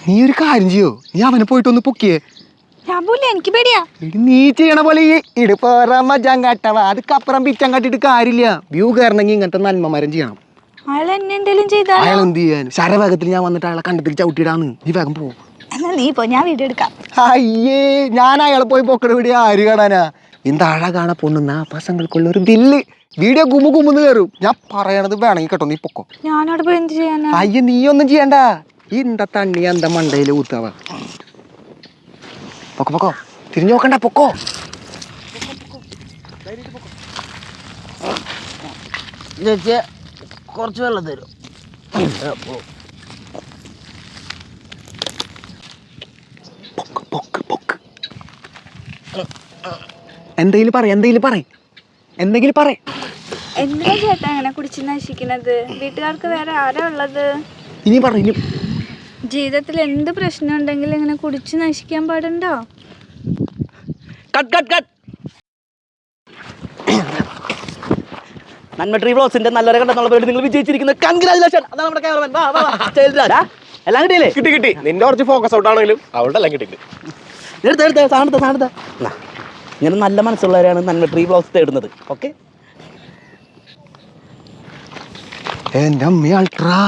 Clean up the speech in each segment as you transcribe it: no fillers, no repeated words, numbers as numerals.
നീ ഒരു കാര്യം ചെയ്യോ, നീ അവനെ പോയിട്ടൊന്ന് പൊക്കിയേ. ഞാൻ പോലെ എനിക്ക് പേടിയാ. നീ ചെയ്യണ പോലെ ഈ ഇടുപ്പറമ്പറ്റവാ അതുക്കപ്പുറം പിച്ചം കട്ടിട്ട് കാര്യമില്ല. വ്യൂ കയറണമെങ്കിൽ ഇങ്ങനത്തെ നന്മമരം ചെയ്യണം. അയാൾ എന്നെ എന്തെങ്കിലും ചെയ്താൽ അയാൾ എന്ത് ചെയ്യാൻ? ശരവേഗത്തിൽ ഞാൻ വന്നിട്ട് അയാളെ കണ്ടത്തിൽ ചവിട്ടിയിടാന്ന്. നീ വേഗം പോ. എന്നാ നീ പോ, ഞാൻ വീഡിയോ എടുക്കാം. അയ്യേ, ഞാൻ അയാളെ പോയി പൊക്കട വീഡിയോ ആര് കാണാനാ? എന്താ കാണാ പൊണ്ണുന്ന പസങ്ങൾക്കുള്ള ഒരു ദില്ല് വീഡിയോ കുമ്മുന്ന് കയറും. ഞാൻ പറയണത് വേണമെങ്കിൽ കേട്ടോ, നീ പൊക്കോ. ഞാനവിടെ പോയി എന്ത് ചെയ്യാനാ? അയ്യ, നീ ഒന്നും ചെയ്യണ്ട. എന്താ തണ്ണി എന്താ മണ്ടയില് ഊത്താവ. പൊക്കോ പൊക്കോ, തിരിഞ്ഞു നോക്കണ്ട, പൊക്കോ. കുറച്ച് വെള്ളം തരും. എന്തെങ്കിലും പറ. എന്തിനാ ചേട്ടാ അങ്ങനെ കുടിച്ച് നശിക്കുന്നത്? വീട്ടുകാർക്ക് വേറെ ആരാ ഉള്ളത്? ഇനി പറഞ്ഞു. ജീവിതത്തിൽ എന്ത് പ്രശ്നം ഉണ്ടെങ്കിലും ഇങ്ങനെ കുടിച്ച് നശിക്കാൻ പാടുണ്ടോ? നന്മട്രീ വ്ളോഗ്സിന്റെ നല്ലൊരു കണ്ടെന്നുള്ള പേര് നിങ്ങൾ വിജയിച്ചിരിക്കുന്നത്. കൺഗ്രാജുലേഷൻ. അതാണ് നമ്മുടെ ക്യാമറമാൻ. എല്ലാം കിട്ടിയില്ലേ? കിട്ടി. നിന്റെ കുറച്ച് ഫോക്കസ് ഔട്ട് ആണെങ്കിലും അവളുടെ എല്ലാം കിട്ടിയിട്ടുണ്ട്. എടുത്ത സാധനത്തെ ഇങ്ങനെ നല്ല മനസ്സുള്ളവരാണ് നന്മട്രീ വ്ളോഗ്സ് തേടുന്നത്. ഓക്കെ, എന്റെ അമ്മ അൾട്രാ,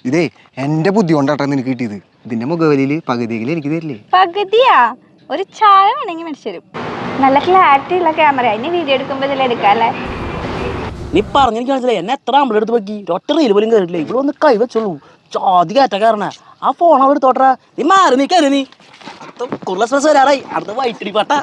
ഇതേ എന്റെ ബുദ്ധി കൊണ്ടാട്ടാ നിനക്ക് കിട്ടിയത്. ഇതിന്റെ മുഖവലിയില് പകുതിയെങ്കിലും എനിക്ക് തരില്ലേ? പകുതിയാ? ഒരു ചായ വേണമെങ്കിൽ മേടിച്ചു തരും. നല്ല ക്ലാരിറ്റി ഉള്ള ക്യാമറ, ഇനി വീഡിയോ എടുക്കുമ്പോ ഇതിൽ എടുക്കാം അല്ലേ? നീ പറഞ്ഞെനിക്ക് മനസ്സിലായി. എന്നെ എത്ര അമ്പലെടുത്ത് നോക്കി, ഒറ്റ റീൽ പോലും കയറിയില്ലേ. ഇവിടെ ഒന്ന് കൈ വെച്ചോളൂ. ജാതി കയറ്റ കാരണ ആ ഫോൺ അവിടെ എടുത്തോട്ടാ. നീ മാറി നീ കയറി. നീ അടുത്ത കുറേ വരാറായി. അടുത്ത വൈറ്റിടി പാട്ട.